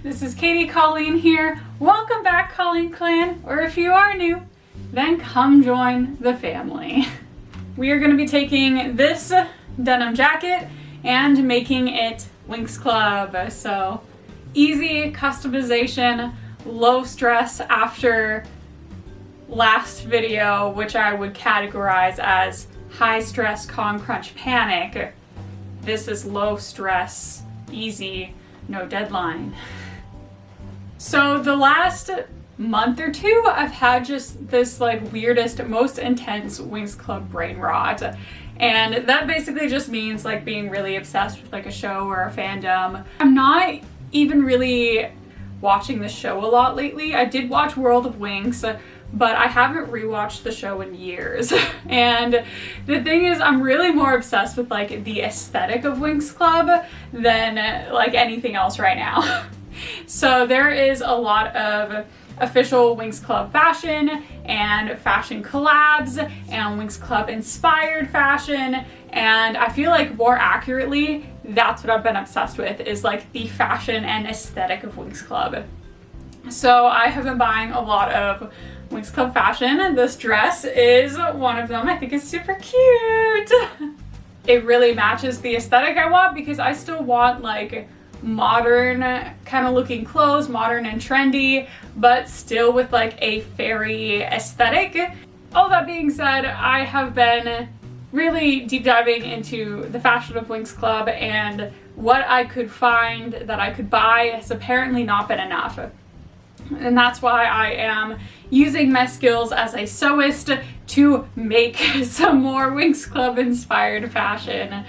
This is Katie Colleen here. Welcome back, Colleen Clan, or if you are new, then come join the family. We are going to be taking this denim jacket and making it Winx Club. So easy customization, low stress after last video, which I would categorize as high stress, con crunch, panic. This is low stress, easy, no deadline. So the last month or two, I've had just this weirdest, most intense Winx Club brain rot. And that basically just means being really obsessed with a show or a fandom. I'm not even really watching the show a lot lately. I did watch World of Winx, but I haven't rewatched the show in years. And the thing is, I'm really more obsessed with the aesthetic of Winx Club than anything else right now. So there is a lot of official Winx Club fashion and fashion collabs and Winx Club inspired fashion, and I feel more accurately that's what I've been obsessed with is the fashion and aesthetic of Winx Club. So I have been buying a lot of Winx Club fashion, and this dress is one of them. I think it's super cute. It really matches the aesthetic I want because I still want modern kind of looking clothes, modern and trendy, but still with a fairy aesthetic. All that being said, I have been really deep diving into the fashion of Winx Club, and what I could find that I could buy has apparently not been enough. And that's why I am using my skills as a sewist to make some more Winx Club inspired fashion.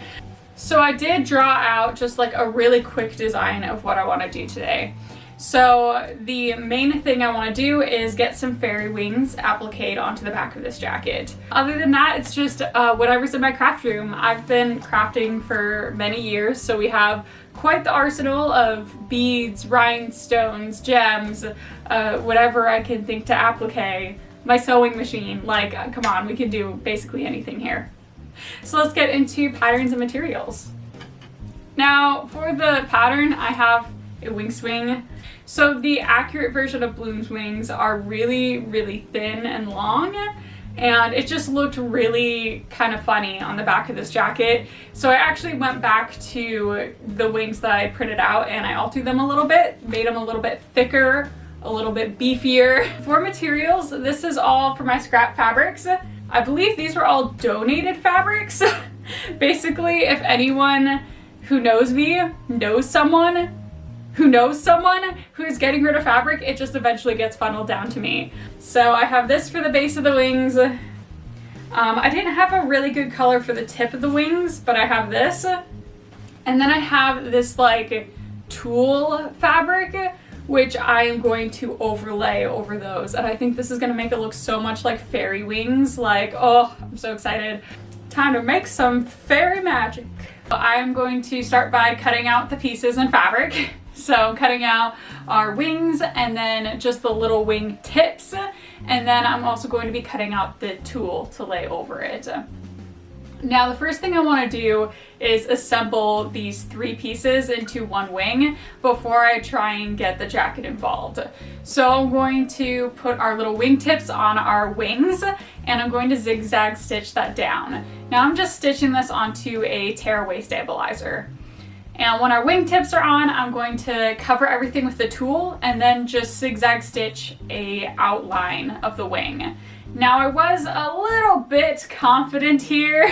So I did draw out just a really quick design of what I want to do today. So the main thing I want to do is get some fairy wings appliqued onto the back of this jacket. Other than that, it's just whatever's in my craft room. I've been crafting for many years, so we have quite the arsenal of beads, rhinestones, gems, whatever I can think to applique. My sewing machine, come on, we can do basically anything here. So let's get into patterns and materials. Now for the pattern, I have a Winx wing. So the accurate version of Bloom's wings are really, really thin and long, and it just looked really kind of funny on the back of this jacket. So I actually went back to the wings that I printed out and I altered them a little bit, made them a little bit thicker, a little bit beefier. For materials, this is all for my scrap fabrics. I believe these were all donated fabrics. Basically, if anyone who knows me knows someone who's getting rid of fabric, it just eventually gets funneled down to me. So I have this for the base of the wings. I didn't have a really good color for the tip of the wings, but I have this. And then I have this tulle fabric, which I am going to overlay over those. And I think this is gonna make it look so much like fairy wings. Oh, I'm so excited. Time to make some fairy magic. I am going to start by cutting out the pieces in fabric. So cutting out our wings and then just the little wing tips. And then I'm also going to be cutting out the tulle to lay over it. Now the first thing I want to do is assemble these three pieces into one wing before I try and get the jacket involved. So I'm going to put our little wing tips on our wings and I'm going to zigzag stitch that down. Now I'm just stitching this onto a tearaway stabilizer. And when our wing tips are on, I'm going to cover everything with the tulle and then just zigzag stitch a outline of the wing. Now I was a little bit confident here.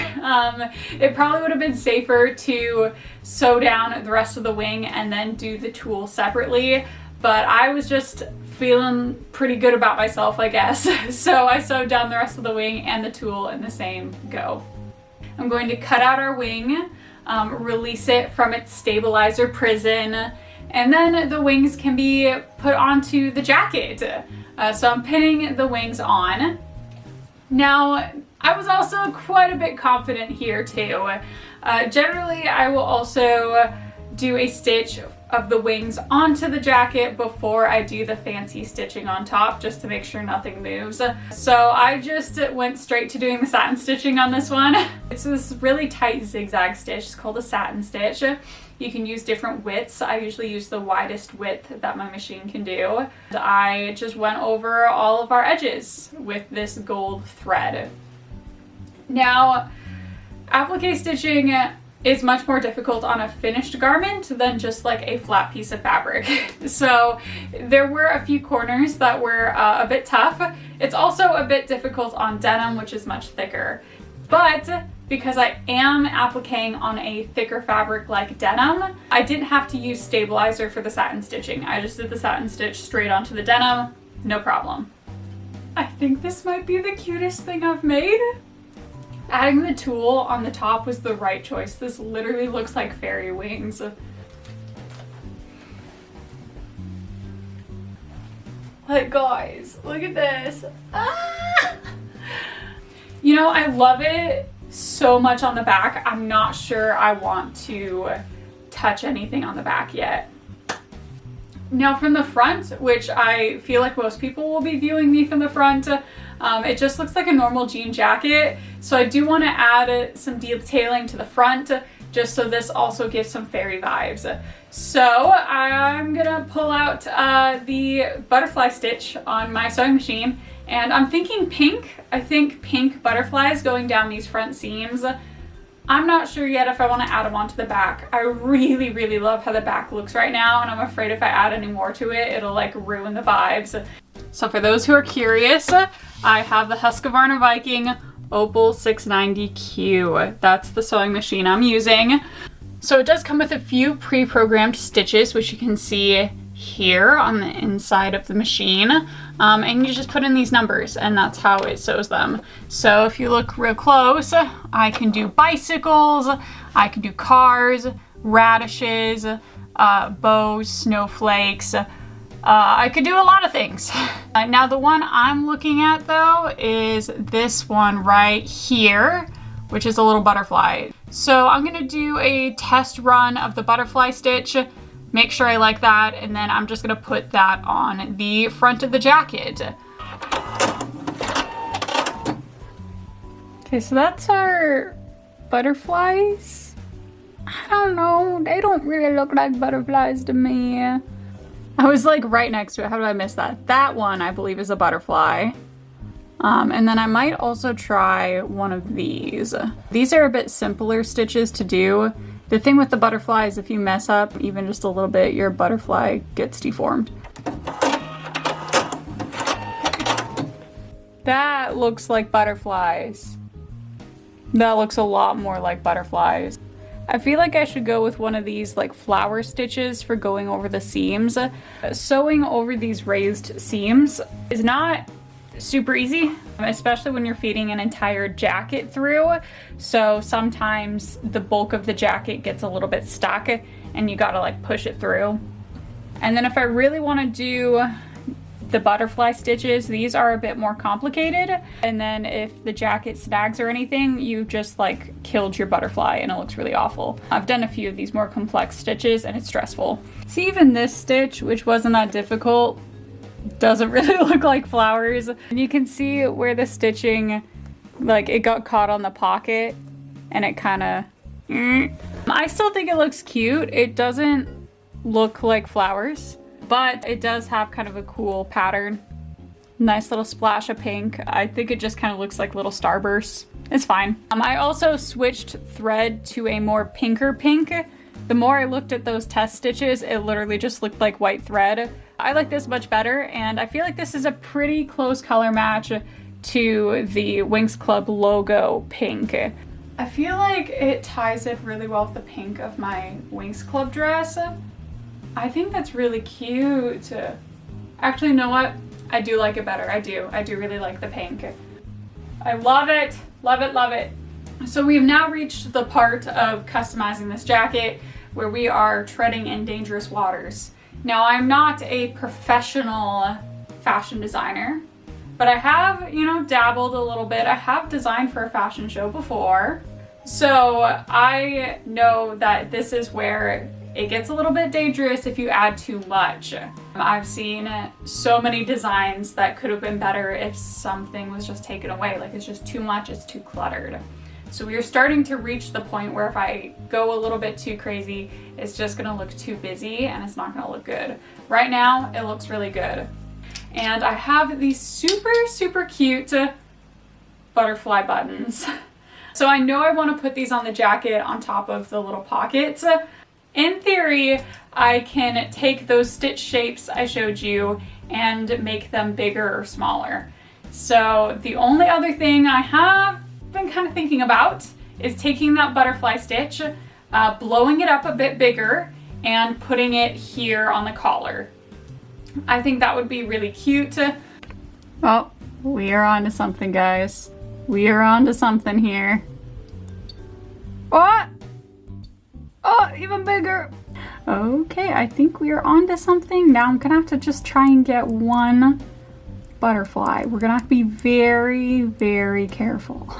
It probably would have been safer to sew down the rest of the wing and then do the tulle separately, but I was just feeling pretty good about myself, I guess. So I sewed down the rest of the wing and the tulle in the same go. I'm going to cut out our wing, release it from its stabilizer prison, and then the wings can be put onto the jacket. So I'm pinning the wings on. Now, I was also quite a bit confident here too. Generally, I will also do a stitch of the wings onto the jacket before I do the fancy stitching on top, just to make sure nothing moves. So I just went straight to doing the satin stitching on this one. It's this really tight zigzag stitch. It's called a satin stitch. You can use different widths. I usually use the widest width that my machine can do. I just went over all of our edges with this gold thread. Now, applique stitching is much more difficult on a finished garment than just like a flat piece of fabric. So there were a few corners that were a bit tough. It's also a bit difficult on denim, which is much thicker. But because I am appliquing on a thicker fabric like denim, I didn't have to use stabilizer for the satin stitching. I just did the satin stitch straight onto the denim, no problem. I think this might be the cutest thing I've made. Adding the tulle on the top was the right choice. This literally looks like fairy wings. Like, guys, look at this. Ah! You know, I love it so much on the back. I'm not sure I want to touch anything on the back yet. Now from the front, which I feel like most people will be viewing me from the front, it just looks like a normal jean jacket. So I do want to add some detailing to the front, just so this also gives some fairy vibes. So I'm gonna pull out the butterfly stitch on my sewing machine, and I'm thinking pink. I think pink butterflies going down these front seams. I'm not sure yet if I want to add them onto the back. I really, really love how the back looks right now, and I'm afraid if I add any more to it, it'll like ruin the vibes. So for those who are curious, I have the Husqvarna Viking Opal 690Q. That's the sewing machine I'm using. So it does come with a few pre-programmed stitches, which you can see here on the inside of the machine. And you just put in these numbers, and that's how it sews them. So if you look real close, I can do bicycles, I can do cars, radishes, bows, snowflakes. I could do a lot of things. Now the one I'm looking at though is this one right here, which is a little butterfly. So I'm gonna do a test run of the butterfly stitch, make sure I like that, and then I'm just gonna put that on the front of the jacket. Okay, so that's our butterflies. I don't know, they don't really look like butterflies to me. I was like right next to it, how did I miss that? That one I believe is a butterfly. And then I might also try one of these. These are a bit simpler stitches to do. The thing with the butterfly is if you mess up even just a little bit, your butterfly gets deformed. That looks like butterflies. That looks a lot more like butterflies. I feel like I should go with one of these like flower stitches for going over the seams. Sewing over these raised seams is not super easy, especially when you're feeding an entire jacket through. So sometimes the bulk of the jacket gets a little bit stuck and you gotta like push it through. And then if I really want to do the butterfly stitches, these are a bit more complicated. And then if the jacket snags or anything, you just like killed your butterfly and it looks really awful. I've done a few of these more complex stitches and it's stressful. See, even this stitch, which wasn't that difficult, doesn't really look like flowers. And you can see where the stitching, like it got caught on the pocket and it kind of, I still think it looks cute. It doesn't look like flowers, but it does have kind of a cool pattern. Nice little splash of pink. I think it just kind of looks like little starbursts. It's fine. I also switched thread to a more pinker pink. The more I looked at those test stitches, it literally just looked like white thread. I like this much better, and I feel like this is a pretty close color match to the Winx Club logo pink. I feel like it ties in really well with the pink of my Winx Club dress. I think that's really cute. Actually, you know what? I do like it better. I do really like the pink. I love it, love it, love it. So we've now reached the part of customizing this jacket where we are treading in dangerous waters. Now, I'm not a professional fashion designer, but I have, you know, dabbled a little bit. I have designed for a fashion show before. So I know that this is where it gets a little bit dangerous if you add too much. I've seen so many designs that could have been better if something was just taken away. Like it's just too much, it's too cluttered. So we are starting to reach the point where if I go a little bit too crazy, it's just gonna look too busy and it's not gonna look good. Right now, it looks really good. And I have these super cute butterfly buttons. So I know I want to put these on the jacket on top of the little pockets. In theory, I can take those stitch shapes I showed you and make them bigger or smaller. So the only other thing I have been kind of thinking about is taking that butterfly stitch, blowing it up a bit bigger, and putting it here on the collar. I think that would be really cute. Oh, we are on to something, guys. We are on to something here. What? Oh, even bigger. Okay, I think we are on to something. Now I'm gonna have to just try and get one butterfly. We're gonna have to be very careful.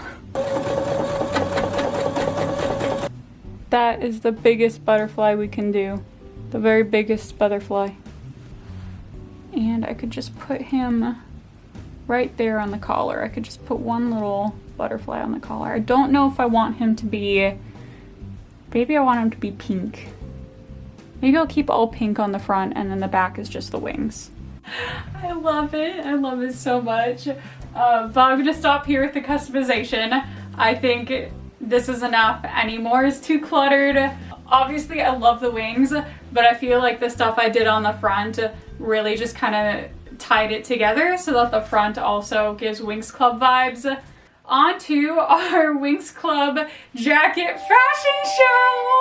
That is the biggest butterfly we can do. The very biggest butterfly. And I could just put him right there on the collar. I could just put one little butterfly on the collar. I don't know if I want him to be, maybe I want him to be pink. Maybe I'll keep all pink on the front and then the back is just the wings. I love it. I love it so much. But I'm gonna stop here with the customization. I think this is enough. Any more is too cluttered. Obviously I love the wings, but I feel like the stuff I did on the front really just kind of tied it together so that the front also gives Winx Club vibes. On to our Winx Club jacket fashion show!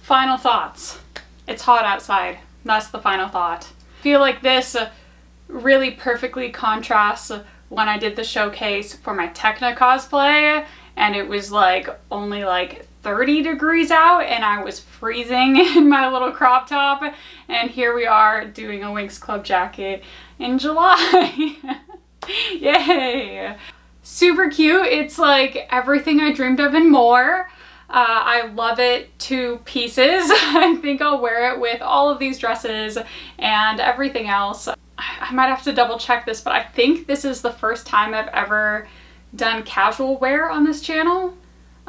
Final thoughts. It's hot outside. That's the final thought. I feel like this really perfectly contrasts when I did the showcase for my Techna cosplay and it was like only like 30 degrees out and I was freezing in my little crop top, and here we are doing a Winx Club jacket in July. Yay! Super cute. It's like everything I dreamed of and more. I love it to pieces. I think I'll wear it with all of these dresses and everything else. I might have to double check this, but I think this is the first time I've ever done casual wear on this channel.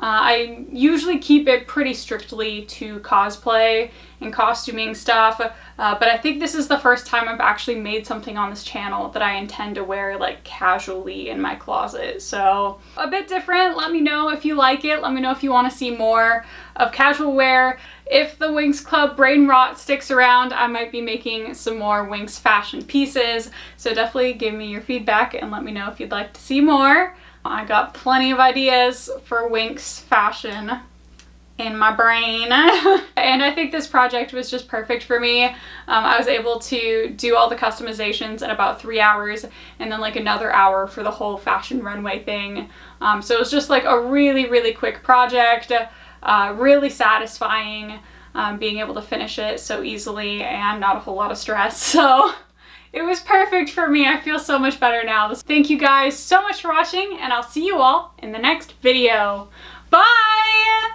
I usually keep it pretty strictly to cosplay and costuming stuff, but I think this is the first time I've actually made something on this channel that I intend to wear like casually in my closet. So a bit different. Let me know if you like it. Let me know if you want to see more of casual wear. If the Winx Club brain rot sticks around, I might be making some more Winx fashion pieces. So definitely give me your feedback and let me know if you'd like to see more. I got plenty of ideas for Winx fashion in my brain. And I think this project was just perfect for me. I was able to do all the customizations in about 3 hours and then like another hour for the whole fashion runway thing. So it was just like a really quick project, really satisfying being able to finish it so easily and not a whole lot of stress. So it was perfect for me. I feel so much better now. Thank you guys so much for watching, and I'll see you all in the next video. Bye!